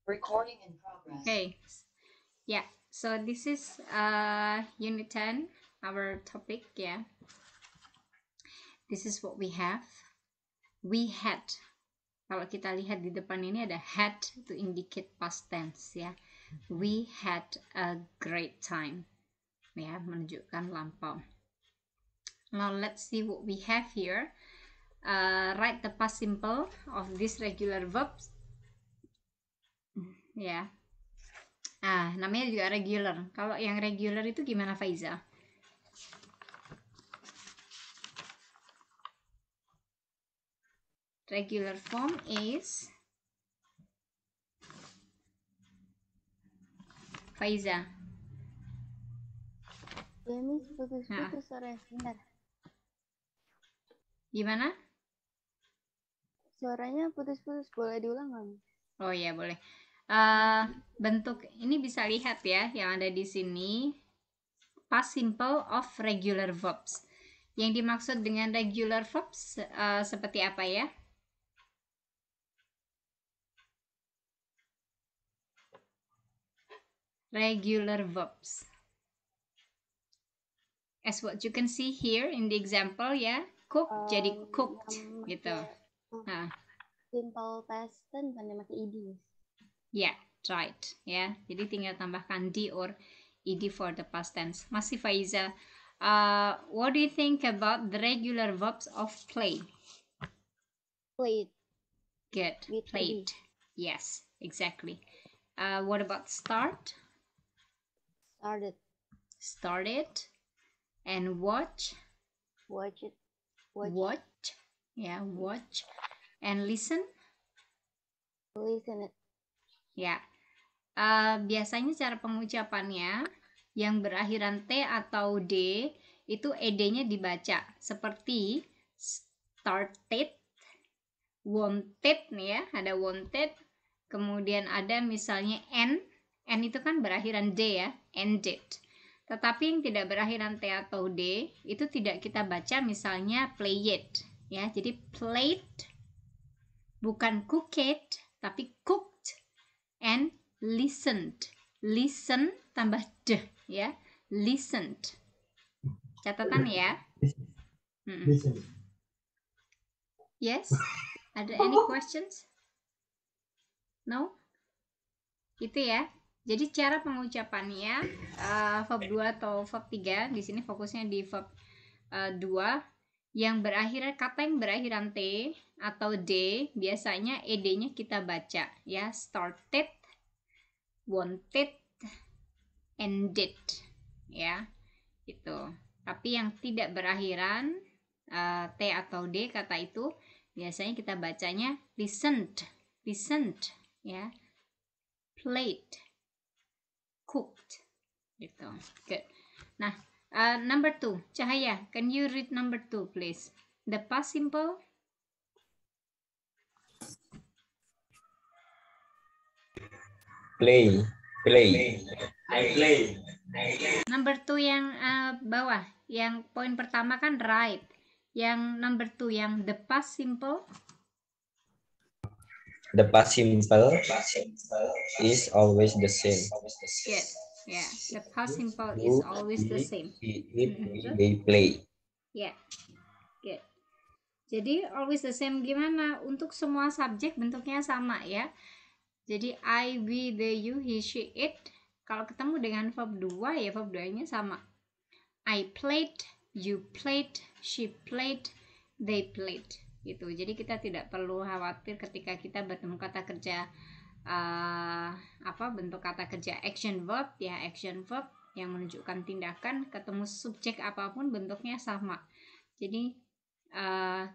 Recording in progress. Okay, yeah, so this is unit 10, our topic. Yeah, this is what we have. We had, kalau kita lihat di depan ini ada had to indicate past tense ya. We had a great time, ya, menunjukkan lampau. Now let's see what we have here. Write the past simple of these regular verbs. Ya, namanya juga regular. Kalau yang regular itu gimana, Faiza? Regular form is Faiza. Ya, Miss, putus-putus suaranya. Bentar. Gimana? Suaranya putus-putus. Boleh diulang nggak, Miss? Oh ya, boleh. Bentuk ini bisa lihat ya, yang ada di sini past simple of regular verbs. Yang dimaksud dengan regular verbs seperti apa ya? Regular verbs. As what you can see here in the example ya, cook jadi cooked gitu. Nah, Simple past tense bukan pakai ed, Miss. Yeah, right. Ya, jadi tinggal tambahkan d or ed for the past tense. Masih Faiza. What do you think about the regular verbs of play? Played. Good. With Played. Yes, exactly. What about start? Started. Started. And watch? Watch it. Watch. Yeah, watch. And listen? Listen it. Ya. Biasanya cara pengucapannya yang berakhiran T atau D itu ed-nya dibaca seperti started, wanted nih ya, ada wanted, kemudian ada misalnya N itu kan berakhiran D ya, ended. Tetapi yang tidak berakhiran T atau D itu tidak kita baca misalnya played ya, jadi played bukan cooked tapi cooked and listened. Listen tambah d ya, listened. Catatan ya. Listen. Yes. Ada any questions? No? Itu ya. Jadi cara pengucapannya verb 2 atau verb 3, di sini fokusnya di verb 2 yang berakhir kata yang berakhiran T atau D, biasanya ed-nya kita baca ya, started, wanted, ended ya. Itu. Tapi yang tidak berakhiran T atau D kata itu biasanya kita bacanya listened, ya, played, cooked, gitu. Good. Nah, number 2, Cahaya, can you read number 2 please? The past simple. Play. I play. Number 2 yang bawah, yang poin pertama kan right. Yang number 2 yang the past simple. The past simple is always the same. Good. Yeah, the past simple is always the same. He eat, they play. Ya, good. Jadi always the same gimana? Untuk semua subjek bentuknya sama ya. Jadi I, we, they, you, he, she, it. Kalau ketemu dengan verb 2 ya verb 2-nya sama. I played, you played, she played, they played. Gitu. Jadi kita tidak perlu khawatir ketika kita bertemu kata kerja bentuk kata kerja action verb ya, action verb yang menunjukkan tindakan, ketemu subjek apapun bentuknya sama. Jadi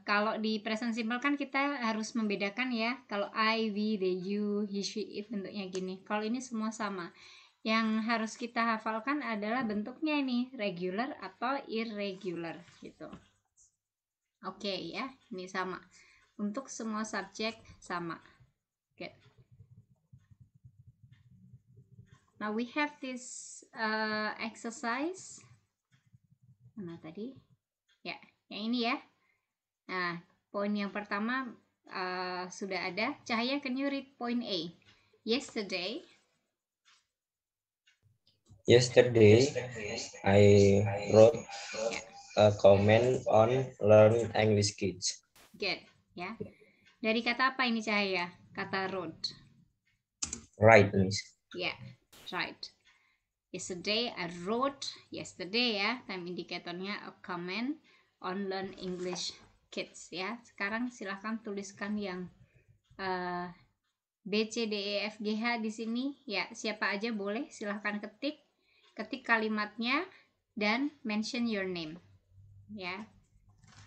kalau di present simple kan kita harus membedakan ya, kalau I, we, they, you, he, she, it bentuknya gini. Kalau ini semua sama. Yang harus kita hafalkan adalah bentuknya ini regular atau irregular gitu. Oke ya, ini sama. Untuk semua subjek sama. Good. Now we have this exercise. Mana tadi? Ya, yang ini ya. Nah, poin yang pertama sudah ada. Cahaya, can you read point A? Yesterday. Yesterday, I wrote Yeah. a comment on Learn English Kids. Good. Ya. Dari kata apa ini Cahaya? Kata wrote. Right, Miss. Ya. Right. Yesterday I wrote. Yesterday ya. Time indicatornya a comment on Learn English Kids ya. Sekarang silahkan tuliskan yang B, C, D, E, F, G, H di sini. Ya, siapa aja boleh silahkan ketik kalimatnya dan mention your name. Ya,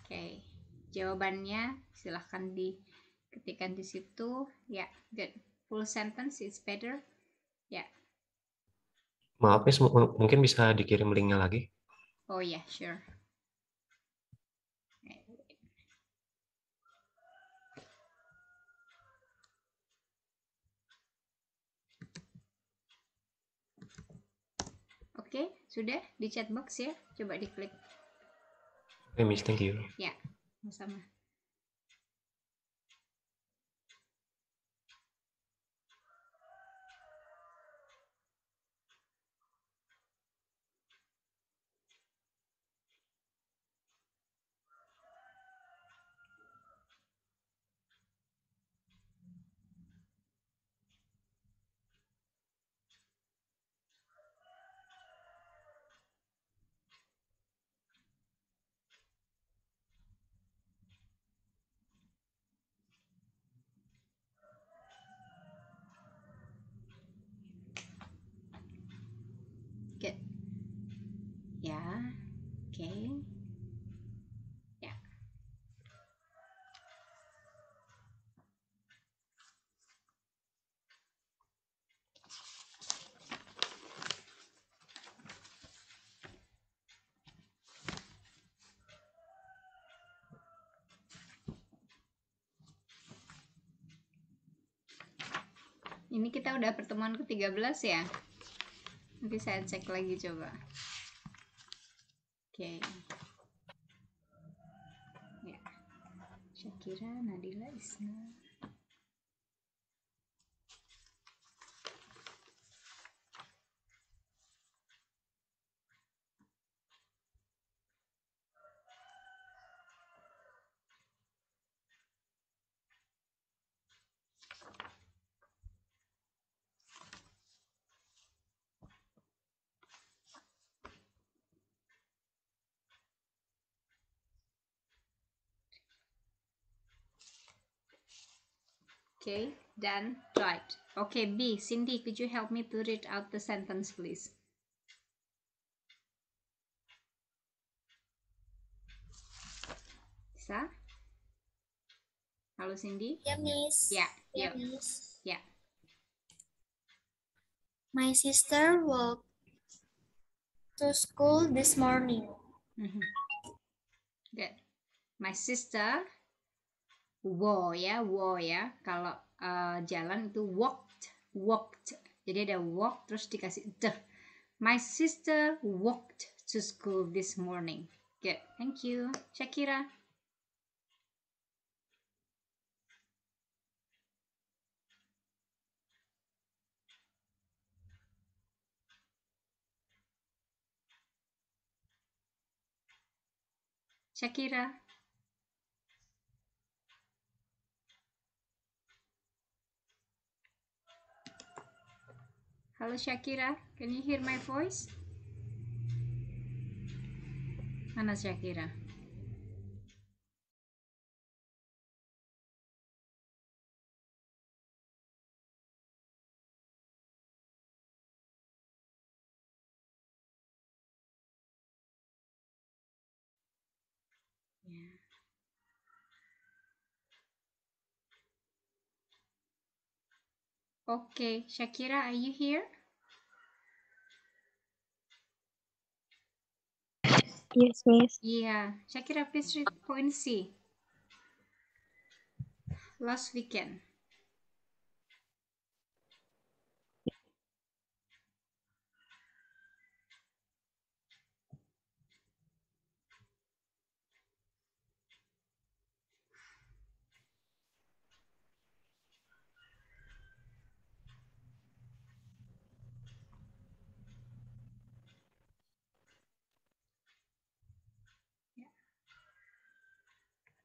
oke. Jawabannya silahkan diketikkan di situ. Ya, good. Full sentence is better. Ya. Maaf, Miss, mungkin bisa dikirim linknya lagi. Oh ya, sure. Oke, sudah di chat box ya. Coba diklik. Oke, Miss, thank you. Ya, sama-sama. Good. Ya, oke. Ya. Ini kita udah pertemuan ke-13 ya. Nanti saya cek lagi coba. Oke. Ya. Syakira, Nadila, Isna. Okay, done. Right. Okay, B. Cindy, could you help me to read out the sentence, please? Bisa? Halo, Cindy? Yeah, Miss. Yeah, Yeah, yuk. Miss. Yeah. My sister walked to school this morning. Good. My sister, wo ya. Kalau jalan itu walked. Jadi ada walk terus dikasih the. My sister walked to school this morning. Good. Thank you. Shakira. Shakira. Hello Shakira, can you hear my voice? Mana Shakira? Yeah. Okay, Shakira, are you here? Yes, Miss. Yeah, Shakira, please read point C. Last weekend.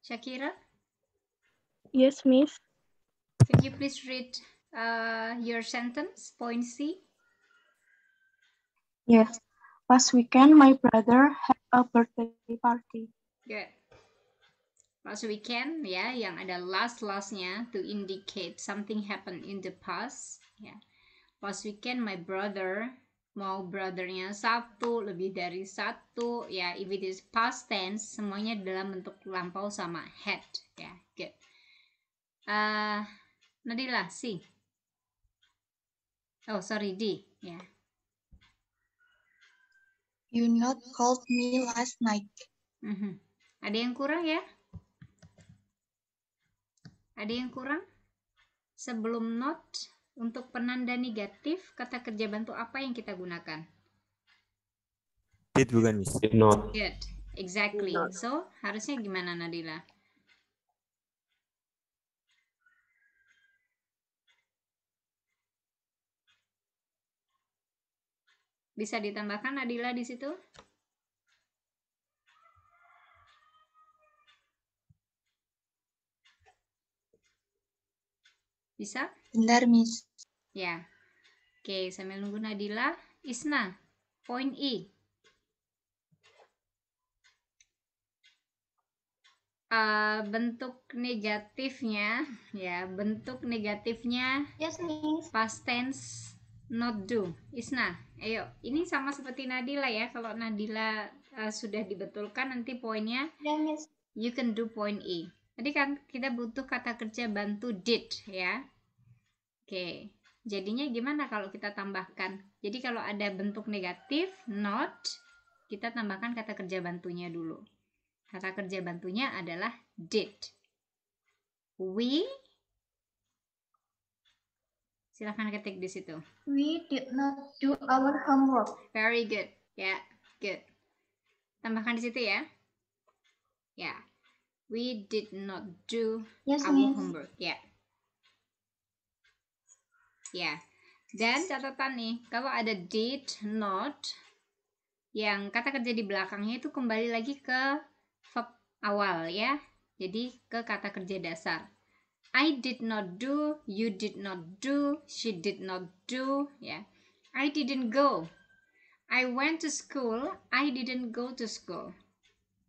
Shakira, Yes, Miss. can you please read your sentence, point C? Yes. Last weekend, my brother had a birthday party. Good. Last weekend, ya, yang ada lastnya to indicate something happened in the past. Ya. Last weekend, my brother, mau brothernya satu, lebih dari satu, ya. If it is past tense, semuanya dalam bentuk lampau sama had, ya. Good. Nadila, C. Oh, sorry, D. Ya. You not called me last night. Ada yang kurang ya? Ada yang kurang? Sebelum not, untuk penanda negatif, kata kerja bantu apa yang kita gunakan? Did bukan, Miss? Did not. Good, exactly. So, harusnya gimana Nadila? Bisa ditambahkan Nadila di situ? Bisa? Bentar, Miss. Ya. Oke, sambil nunggu Nadila, Isna, point E. Bentuk negatifnya, ya, bentuk negatifnya Yes, Miss. past tense not do. Isna, ayo. Ini sama seperti Nadila ya. Kalau Nadila sudah dibetulkan, nanti poinnya Ya, Miss. you can do point E. Tadi kan kita butuh kata kerja bantu did ya. Oke. Jadinya gimana kalau kita tambahkan? Jadi kalau ada bentuk negatif not, kita tambahkan kata kerja bantunya dulu. Kata kerja bantunya adalah did. We, silahkan ketik di situ. We did not do our homework. Very good. Ya, good. Tambahkan di situ ya. Ya. We did not do Yes, our Miss. homework. Ya. Ya. Dan catatan nih, kalau ada did not yang kata kerja di belakangnya itu kembali lagi ke verb awal ya. Jadi ke kata kerja dasar. I did not do, you did not do, she did not do, ya. I didn't go. I went to school, I didn't go to school.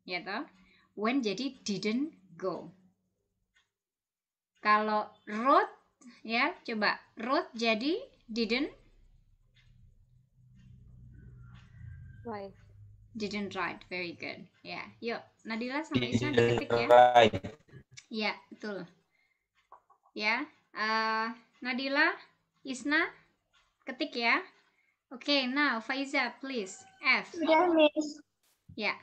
Ya toh? When jadi didn't go. Kalau wrote ya, coba wrote jadi didn't Right. didn't write. Very good. Ya, yuk Nadila sama Isna diketik ya. Right. Ya, betul. Ya, Nadila, Isna, ketik ya. Oke, now Faiza, please. F. Sudah, Miss. Ya,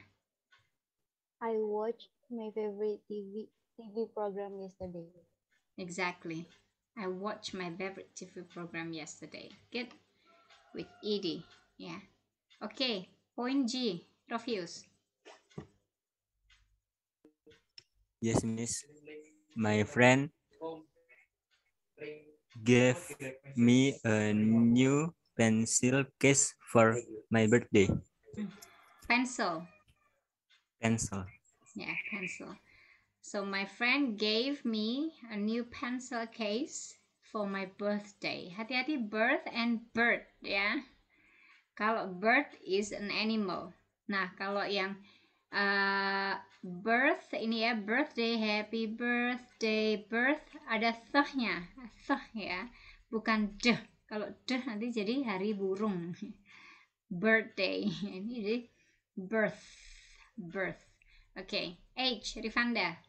I watched my favorite TV program yesterday. exactly. I watched my favorite TV program yesterday. Good. With ed. Ya. Oke, point G. Rofius. Yes, Miss. My friend gave me a new pencil case for my birthday. Pencil. Pencil. Yeah, pencil. So my friend gave me a new pencil case for my birthday. Hati-hati birth and bird ya. Kalau bird is an animal. Nah, kalau yang birth ini ya, birthday, happy birthday, birth ada th-nya, th ya, bukan deh. Kalau deh nanti jadi hari burung. Birthday ini jadi birth. Oke, H, Rifanda.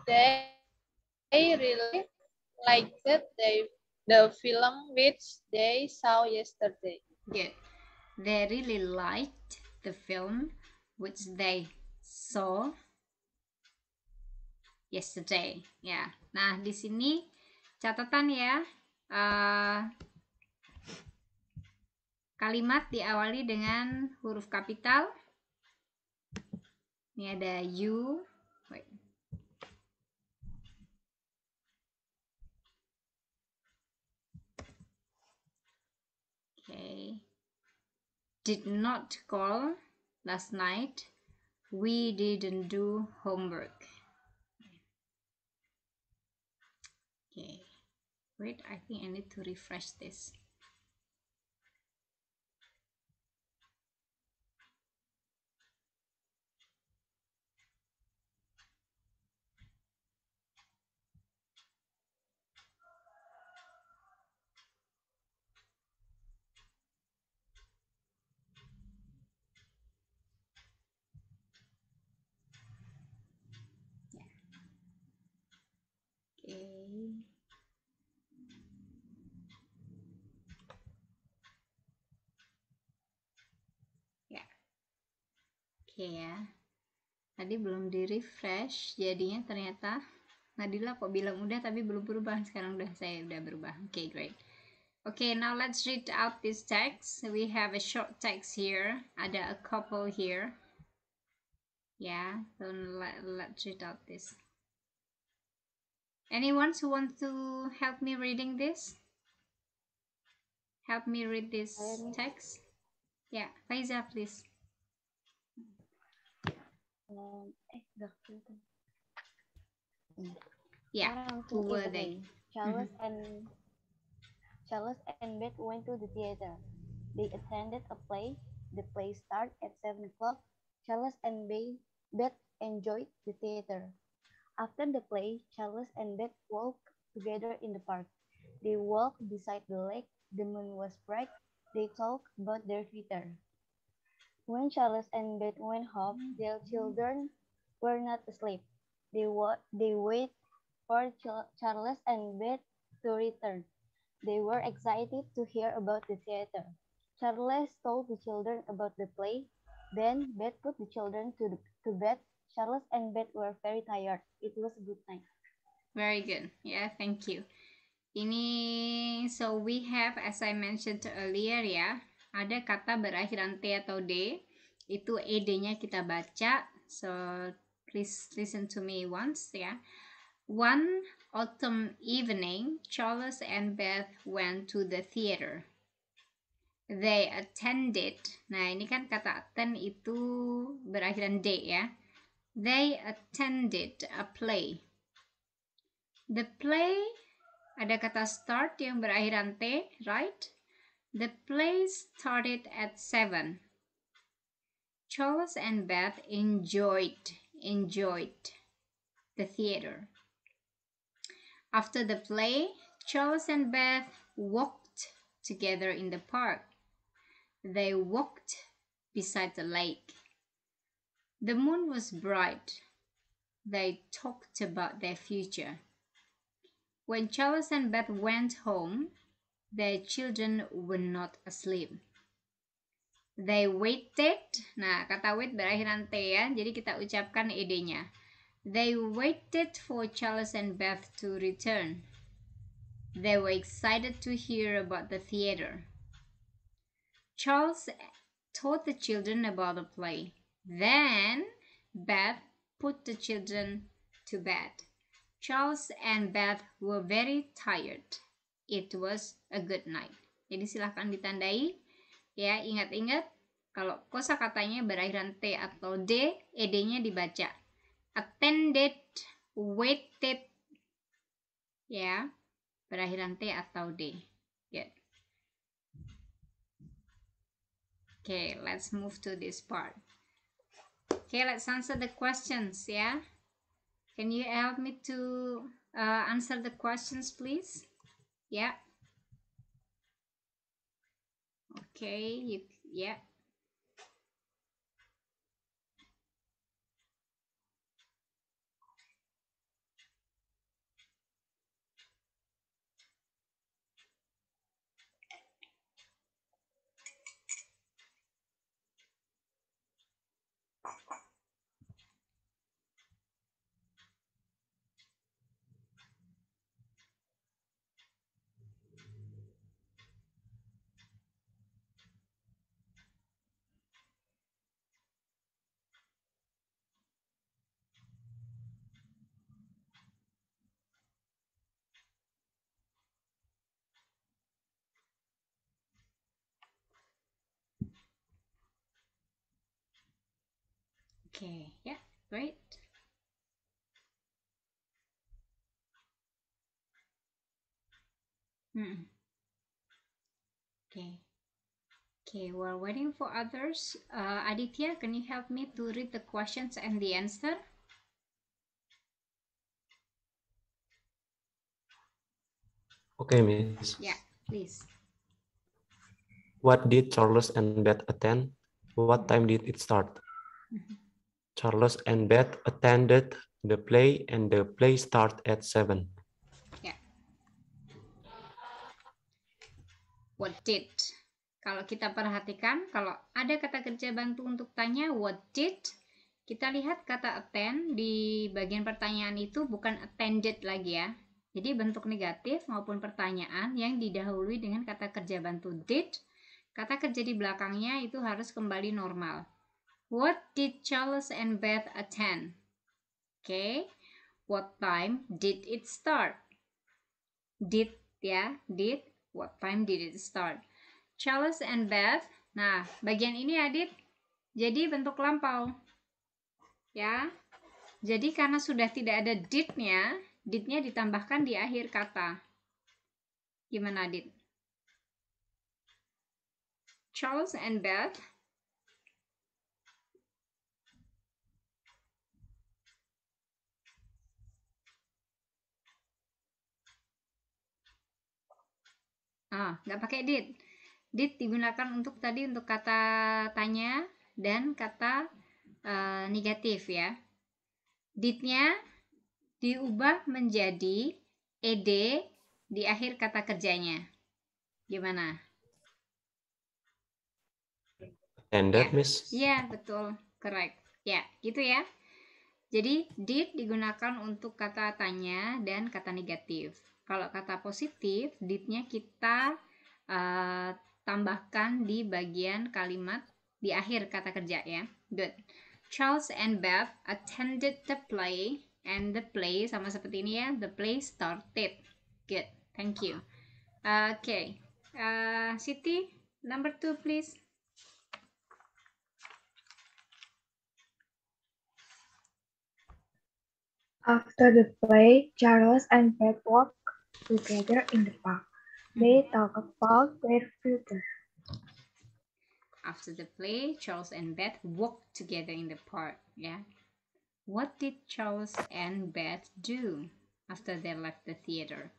They really liked the film which they saw yesterday. Good. They really liked the film which they saw yesterday. Ya. Nah, di sini catatan ya. Kalimat diawali dengan huruf kapital. Ini ada you. Wait. Okay. Did not call last night we didn't do homework. Okay, wait, I think I need to refresh this. Okay. Ya. Oke ya. Tadi belum di refresh, jadinya ternyata Nadila kok bilang udah tapi belum berubah. Sekarang saya udah berubah. Okay, great. Okay, now let's read out this text. We have a short text here. Ada a couple here. Yeah, so let's read out this. Anyone who wants to help me reading this? Help me read this text. Yeah, Faiza, please. Yeah, who were they? Charles and Beth went to the theater. They attended a play. The play started at 7 o'clock. Charles and Beth enjoyed the theater. After the play, Charles and Beth walked together in the park. They walked beside the lake. The moon was bright. They talked about their future. When Charles and Beth went home, their children were not asleep. They waited for Charles and Beth to return. They were excited to hear about the theater. Charles told the children about the play. Then Beth put the children to bed. Charles and Beth were very tired. It was a good night. Very good. Yeah, thank you. Ini, so we have, as I mentioned earlier ya, ada kata berakhiran T atau D. Itu ed-nya kita baca. So please listen to me once ya. One autumn evening, Charles and Beth went to the theater. They attended. Nah, ini kan kata attend itu berakhiran D ya. They attended a play. The play, ada kata start yang berakhiran T, right? The play started at 7. Charles and Beth enjoyed the theater. After the play, Charles and Beth walked together in the park. They walked beside the lake. The moon was bright. They talked about their future. When Charles and Beth went home, their children were not asleep. They waited. Nah, kata wait berakhiran T ya, jadi kita ucapkan ed-nya. They waited for Charles and Beth to return. They were excited to hear about the theater. Charles taught the children about the play. Then Beth put the children to bed. Charles and Beth were very tired. It was a good night. Jadi silahkan ditandai. Ya, ingat-ingat kalau kosakatanya berakhiran T atau D, ed-nya dibaca. Attended, waited, ya, berakhiran T atau D. Good. Okay, let's move to this part. Okay, let's answer the questions, yeah? Can you help me to answer the questions, please? Yeah. Okay, yeah. Okay, yeah, great. Okay. Okay, while waiting for others, Aditya, can you help me to read the questions and the answer? Okay, Miss. Yeah, please. What did Charles and Beth attend? What time did it start? Charles and Beth attended the play and the play started at 7. Ya. What did? Kalau kita perhatikan, kalau ada kata kerja bantu untuk tanya what did, kita lihat kata attend di bagian pertanyaan itu bukan attended lagi ya. Jadi bentuk negatif maupun pertanyaan yang didahului dengan kata kerja bantu did, kata kerja di belakangnya itu harus kembali normal. What did Charles and Beth attend? Okay. What time did it start? Did ya, did. What time did it start? Charles and Beth. Nah, bagian ini Adit jadi bentuk lampau. Ya. Jadi karena sudah tidak ada did-nya ditambahkan di akhir kata. Gimana Adit? Charles and Beth. Nggak pakai did. Did digunakan untuk tadi untuk kata tanya dan kata negatif ya. Did-nya diubah menjadi ed di akhir kata kerjanya. Gimana? Attended, Miss? Ya, betul. Correct. Ya, gitu ya. Jadi, did digunakan untuk kata tanya dan kata negatif. Kalau kata positif, did-nya kita tambahkan di bagian kalimat di akhir kata kerja ya. Good. Charles and Beth attended the play, and the play sama seperti ini ya. The play started. Good. Thank you. Okay. Siti, number 2 please. After the play, Charles and Beth walked together in the park. They talked about their future. After the play, Charles and Beth walked together in the park. Yeah. What did Charles and Beth do after they left the theater?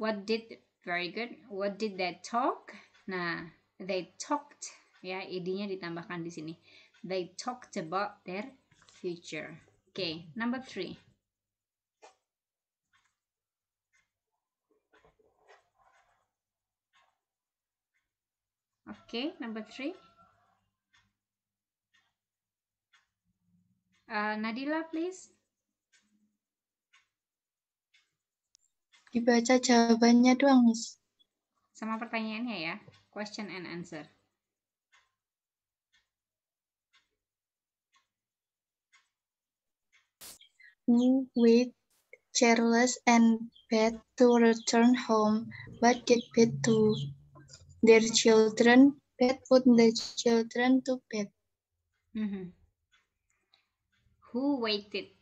Very good. What did they talk? Nah, they talked. Ya, id-nya ditambahkan di sini. They talked about their future. Okay, number 3. Okay, number 3. Nadila, please. Dibaca jawabannya doang, Miss. Sama pertanyaannya ya. Question and answer. Who wait Charles and Beth to return home? What did Beth do? Their children. Beth put the children to bed. Who waited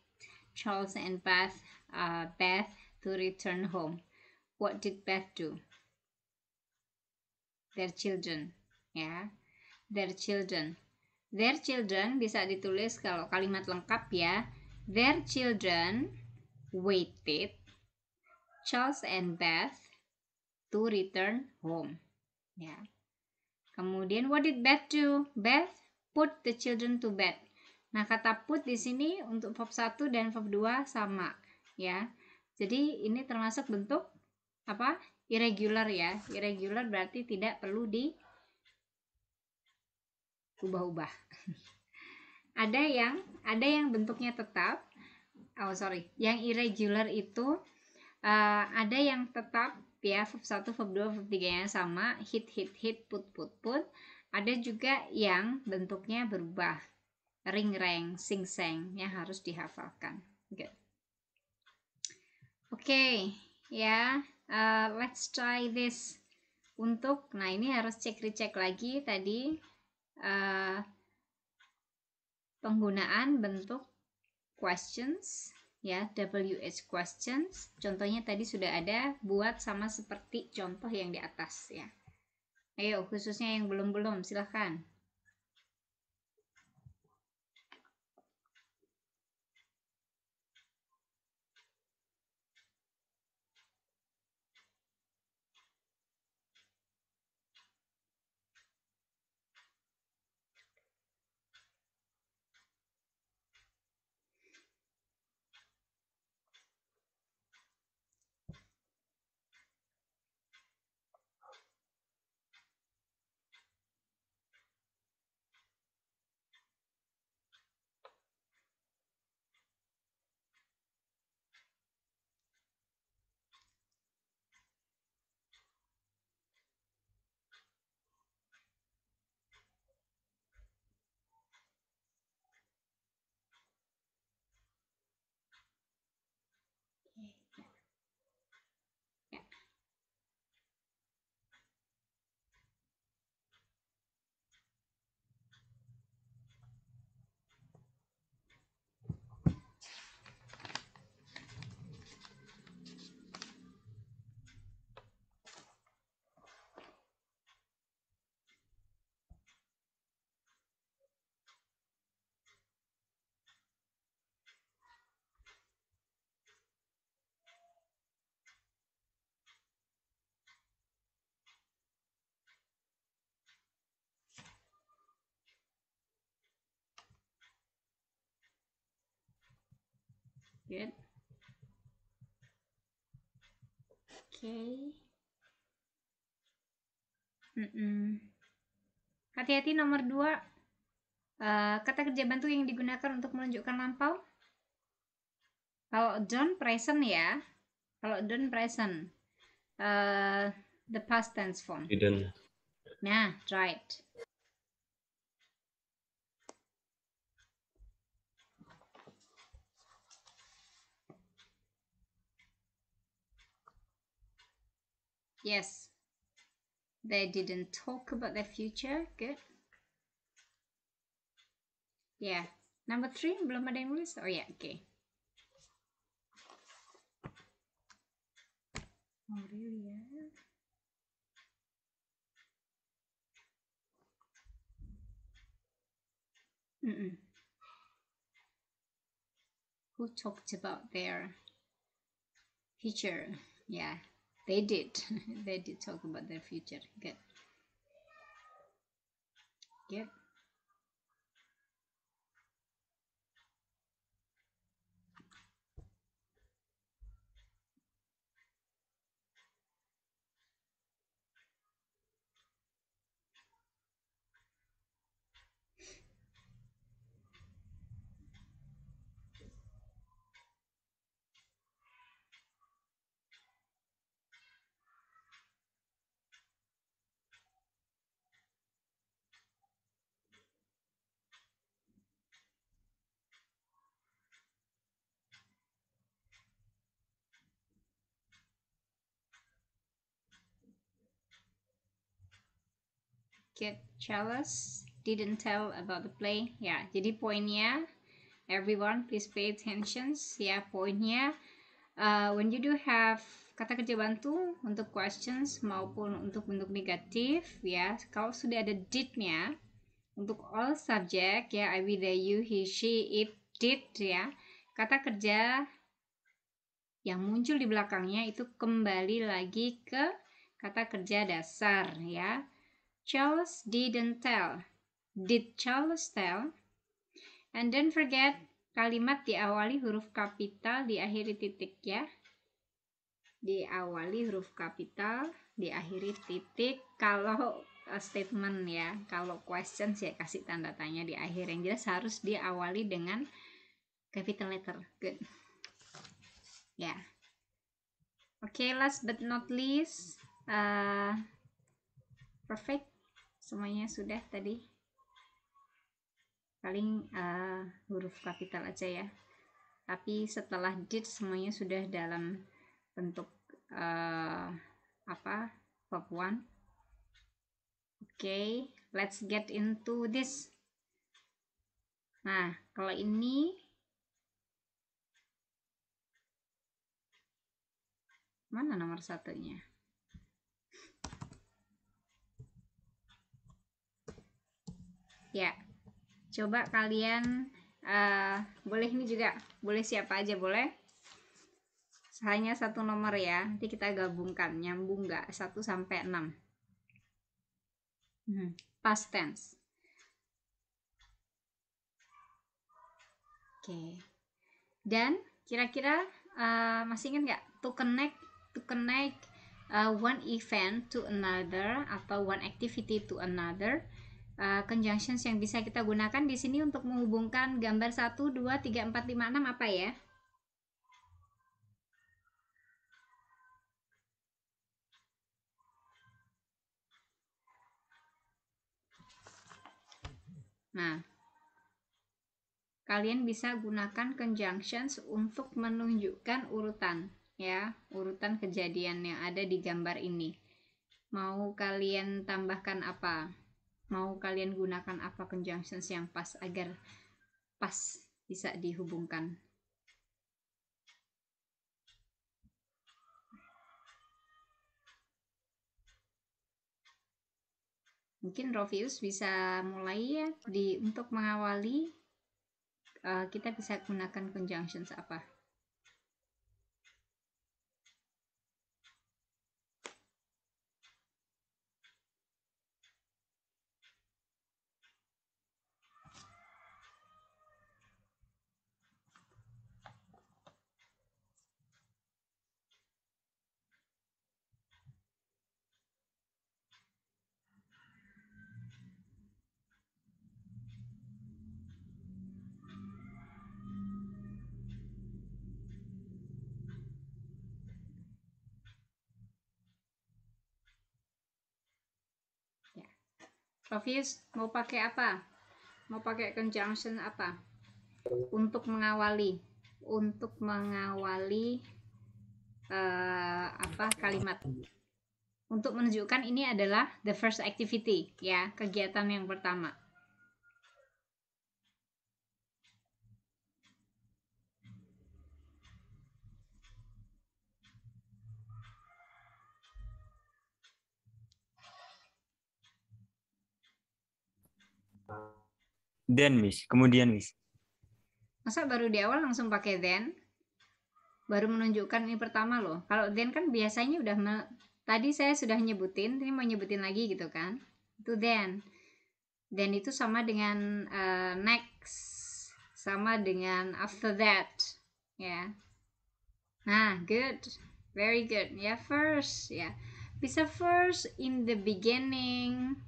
Charles and Beth to return home? What did Beth do? Their children, ya. Their children. Their children bisa ditulis kalau kalimat lengkap ya. Their children waited Charles and Beth to return home. Ya. Kemudian what did Beth do? Beth put the children to bed. Nah, kata put di sini untuk verb 1 dan verb 2 sama, ya. Jadi ini termasuk bentuk apa? Irregular ya. Irregular berarti tidak perlu diubah-ubah. ada yang bentuknya tetap. Yang irregular itu ada yang tetap ya, verb 1, verb 2, verb 3-nya sama, hit, put. Ada juga yang bentuknya berubah. Ring, rang, sing, sang, yang harus dihafalkan. Good. Okay, ya. Let's try this. Nah ini harus cek-recek lagi tadi penggunaan bentuk questions ya, WH questions. Contohnya tadi sudah ada, buat sama seperti contoh yang di atas ya. Ayo, khususnya yang belum silahkan. Ya. Good. Oke. Hati-hati nomor 2. Kata kerja bantu yang digunakan untuk menunjukkan lampau. Kalau don't present ya. Kalau don't present. The past tense form. Didn't. Nah, right. Yes. They didn't talk about their future. Good. Yeah. Number 3, belum ada yang nulis. Oh ya, yeah. Okay. Oh, really, yeah. Who talked about their future? Yeah, they did. They did talk about their future. Good. Good. Get jealous, didn't tell about the play. Ya, jadi poinnya, everyone please pay attention. Ya, poinnya, when you do have kata kerja bantu untuk questions maupun untuk bentuk negatif, ya, kalau sudah ada did-nya, untuk all subject, ya, I, we, they, you, he, she, it, did, ya, kata kerja yang muncul di belakangnya itu kembali lagi ke kata kerja dasar, ya. Charles didn't tell. Did Charles tell? And don't forget, kalimat diawali huruf kapital, diakhiri titik ya. Diawali huruf kapital, diakhiri titik. Kalau statement ya, kalau questions ya kasih tanda tanya di akhir. Yang jelas harus diawali dengan capital letter. Good. Ya. Yeah. Oke, last but not least, perfect. Semuanya sudah tadi. Paling huruf kapital aja ya. Tapi setelah did semuanya sudah dalam bentuk verb 1. Okay, let's get into this. Nah, kalau ini mana nomor satunya? Ya, coba kalian boleh ini juga, boleh siapa aja boleh. Hanya satu nomor ya, nanti kita gabungkan, nyambung nggak 1 sampai 6. Past tense. Oke. Dan kira-kira masih ingat nggak to connect one event to another atau one activity to another, conjunctions yang bisa kita gunakan di sini untuk menghubungkan gambar 1, 2, 3, 4, 5, 6 apa ya? Nah, kalian bisa gunakan conjunctions untuk menunjukkan urutan ya, urutan kejadian yang ada di gambar ini. Mau kalian tambahkan apa? Mau kalian gunakan apa conjunctions yang pas agar pas bisa dihubungkan? Mungkin Rovius bisa mulai ya untuk mengawali. Kita bisa gunakan conjunctions apa? Rovius mau pakai apa? Mau pakai conjunction apa? Untuk mengawali kalimat. Untuk menunjukkan ini adalah the first activity ya, kegiatan yang pertama. Then, Miss. Kemudian, Miss. Masa baru di awal langsung pakai then? Baru menunjukkan ini pertama loh. Kalau then kan biasanya udah tadi saya sudah nyebutin, ini mau nyebutin lagi gitu kan. Itu then. Then itu sama dengan next, sama dengan after that. Ya. Nah, good. Very good. Ya, first ya. Bisa first in the beginning.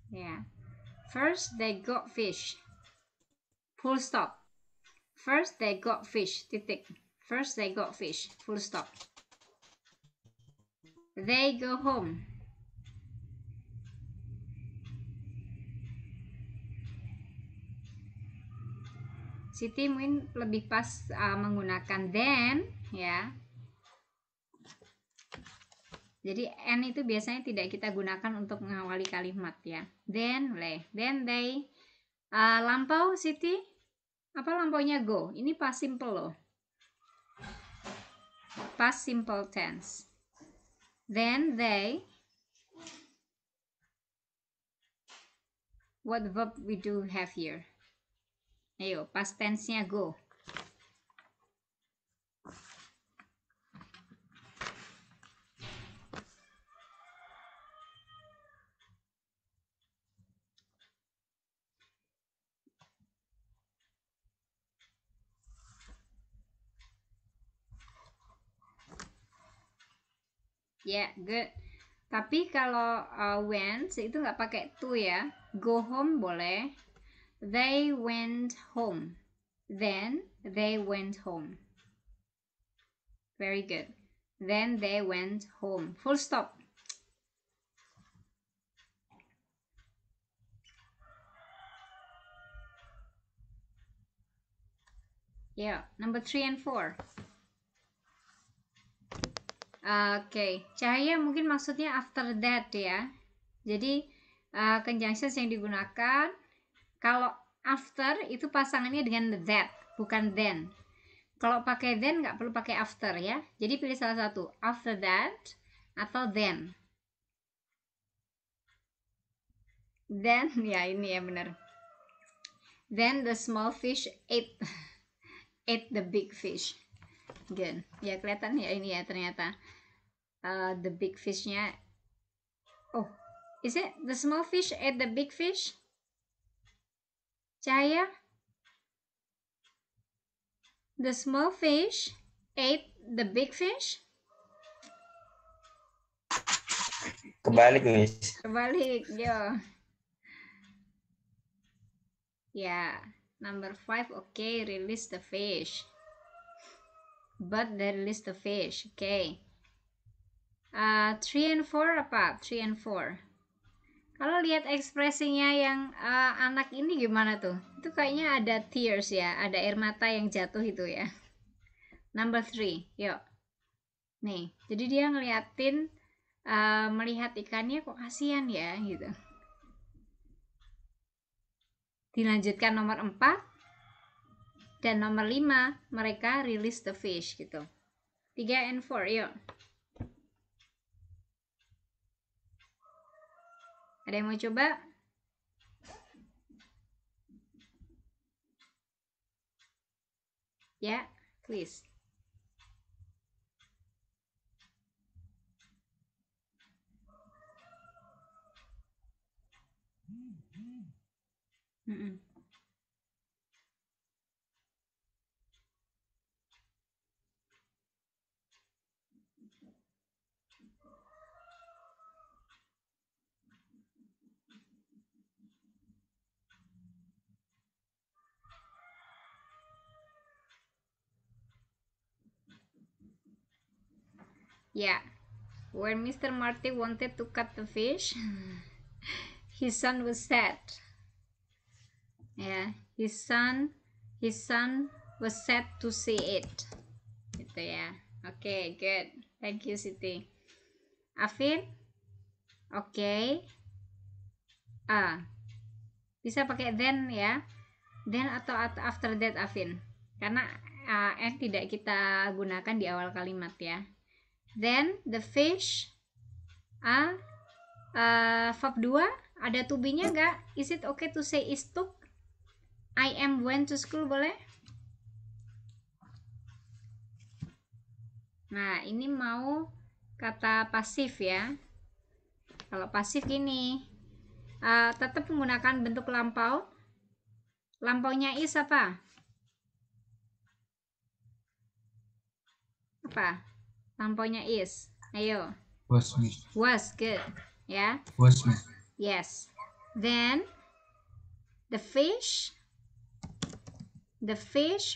Ya. First they got fish. Full stop. First they got fish. Titik. First they got fish. Full stop. They go home. Siti mungkin lebih pas menggunakan then ya. Jadi N itu biasanya tidak kita gunakan untuk mengawali kalimat ya. Then they lampau Siti. Apa lampaunya go? Ini past simple loh. Past simple tense. Then they. What verb we do have here? Ayo, past tense-nya go. Yeah, good. Tapi kalau went itu nggak pakai to ya. Go home boleh. They went home. Then they went home. Very good. Then they went home. Full stop. Yeah, number 3 and 4. Oke, Cahaya mungkin maksudnya after that ya. Jadi conjunctions yang digunakan kalau After itu pasangannya dengan that, bukan then. Kalau pakai then nggak perlu pakai after ya. Jadi pilih salah satu, after that atau then. Then ya ini ya benar. Then the small fish ate the big fish. Good. Ya kelihatan ya ini ya ternyata the big fishnya. Oh, is it the small fish ate the big fish? Cahaya? The small fish ate the big fish? Kebalik, Miss. Kebalik, yo. Ya, number 5, okay, release the fish. But they release the fish, okay. 3 and 4 apa? 3 and 4. Kalau lihat ekspresinya yang anak ini gimana tuh? Itu kayaknya ada tears ya, ada air mata yang jatuh itu ya. Number 3, yuk. Nih, jadi dia ngeliatin, melihat ikannya kok kasihan ya, gitu. Dilanjutkan nomor 4 dan nomor 5, mereka release the fish gitu. 3 and 4, yuk. Ada yang mau coba? Ya, please. Yeah, when Mr. Marty wanted to cut the fish, his son was sad. Yeah, his son was sad to see it. Gitu ya. Okay, good. Thank you, Siti. Afin? Okay. Bisa pakai then ya. Then atau after that, Afin. Karena and tidak kita gunakan di awal kalimat ya. Then the fish verb 2 ada to be-nya enggak? Is it okay to say is took? I am went to school boleh? Nah, ini mau kata pasif ya. Kalau pasif gini, tetap menggunakan bentuk lampau. Lampaunya is apa? Apa? Lampaunya is. Ayo. Was, Miss. Was, good. Ya. Was, Miss. Yes. Then the fish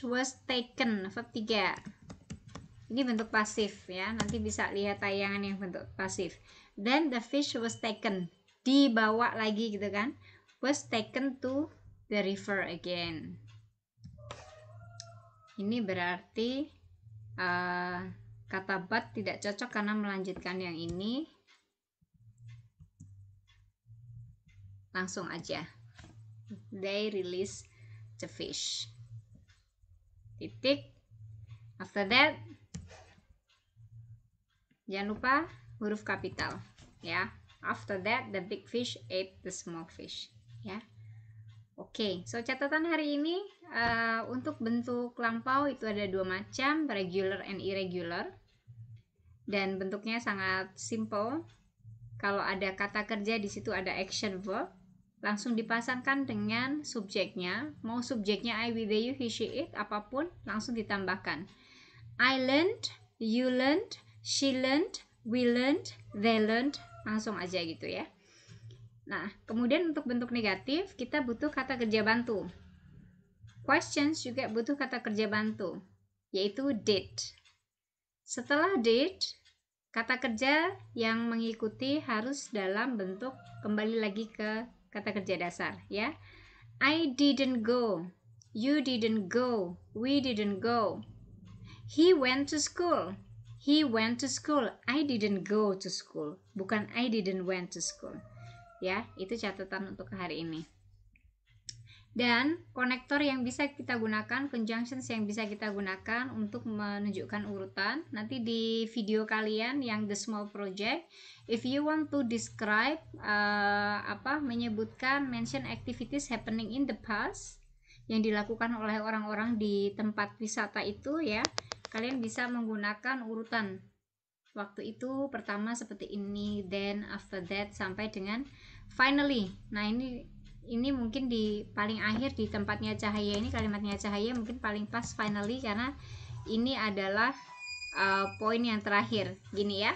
was taken. Verb 3. Ini bentuk pasif ya. Nanti bisa lihat tayangan yang bentuk pasif. Then the fish was taken. Dibawa lagi gitu kan. Was taken to the river again. Ini berarti kata but tidak cocok karena melanjutkan yang ini. Langsung aja. They release the fish. Titik. After that, jangan lupa huruf kapital ya. After that, the big fish ate the small fish ya. Oke, so catatan hari ini untuk bentuk lampau itu ada 2 macam, regular and irregular. Dan bentuknya sangat simple. Kalau ada kata kerja di situ ada action verb, langsung dipasangkan dengan subjeknya. Mau subjeknya I, we, they, you, he, she, it, apapun langsung ditambahkan. I learned, you learned, she learned, we learned, they learned, langsung aja gitu ya. Nah, kemudian untuk bentuk negatif kita butuh kata kerja bantu. Questions juga butuh kata kerja bantu, yaitu did. Setelah did, kata kerja yang mengikuti harus dalam bentuk kembali lagi ke kata kerja dasar ya. I didn't go, you didn't go, we didn't go. He went to school. He went to school. I didn't go to school. Bukan I didn't went to school. Ya, itu catatan untuk hari ini. Dan konektor yang bisa kita gunakan, conjunctions yang bisa kita gunakan untuk menunjukkan urutan. Nanti di video kalian yang the small project, if you want to describe menyebutkan mention activities happening in the past yang dilakukan oleh orang-orang di tempat wisata itu ya, kalian bisa menggunakan urutan. Waktu itu pertama seperti ini, then after that sampai dengan finally. Nah, ini mungkin di paling akhir di tempatnya Cahaya ini, kalimatnya Cahaya mungkin paling pas finally, karena ini adalah poin yang terakhir. Gini ya,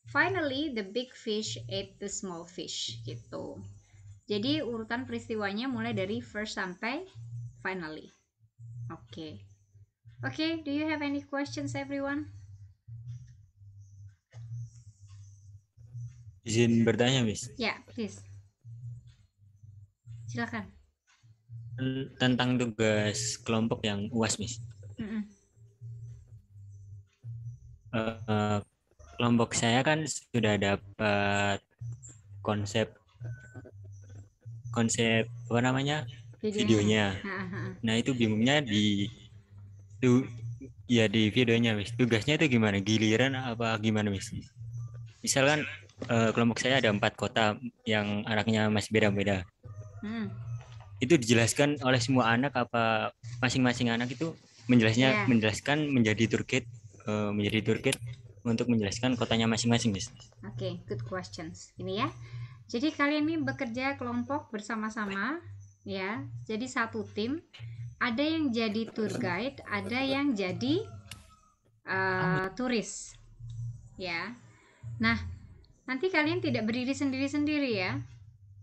finally the big fish ate the small fish gitu. Jadi urutan peristiwanya mulai dari first sampai finally. Oke. Do you have any questions everyone? Izin bertanya, Miss. Ya, please. Silakan. Tentang tugas kelompok yang UAS, Miss. Kelompok saya kan sudah dapat konsep apa namanya, videonya. Nah, itu bingungnya di videonya, Miss. Tugasnya itu gimana? Giliran apa gimana, Miss? Misalkan kelompok saya ada 4 kota yang anaknya masih beda-beda. Itu dijelaskan oleh semua anak apa masing-masing anak itu menjelaskan menjadi tour guide untuk menjelaskan kotanya masing-masing, Miss. Oke, good questions. Ini ya. Jadi kalian ini bekerja kelompok bersama-sama ya. Jadi satu tim. Ada yang jadi tour guide, ada yang jadi turis. Ya. Nah, nanti kalian tidak berdiri sendiri-sendiri ya.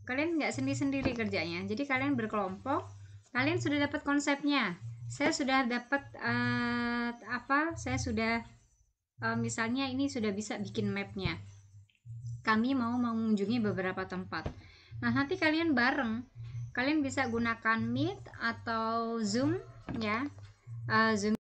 Kalian nggak sendiri-sendiri kerjanya. Jadi kalian berkelompok. Kalian sudah dapat konsepnya. Saya sudah dapat saya sudah misalnya ini sudah bisa bikin mapnya. Kami mau mengunjungi beberapa tempat. Nah, nanti kalian bareng. Kalian bisa gunakan Meet atau Zoom ya. Zoom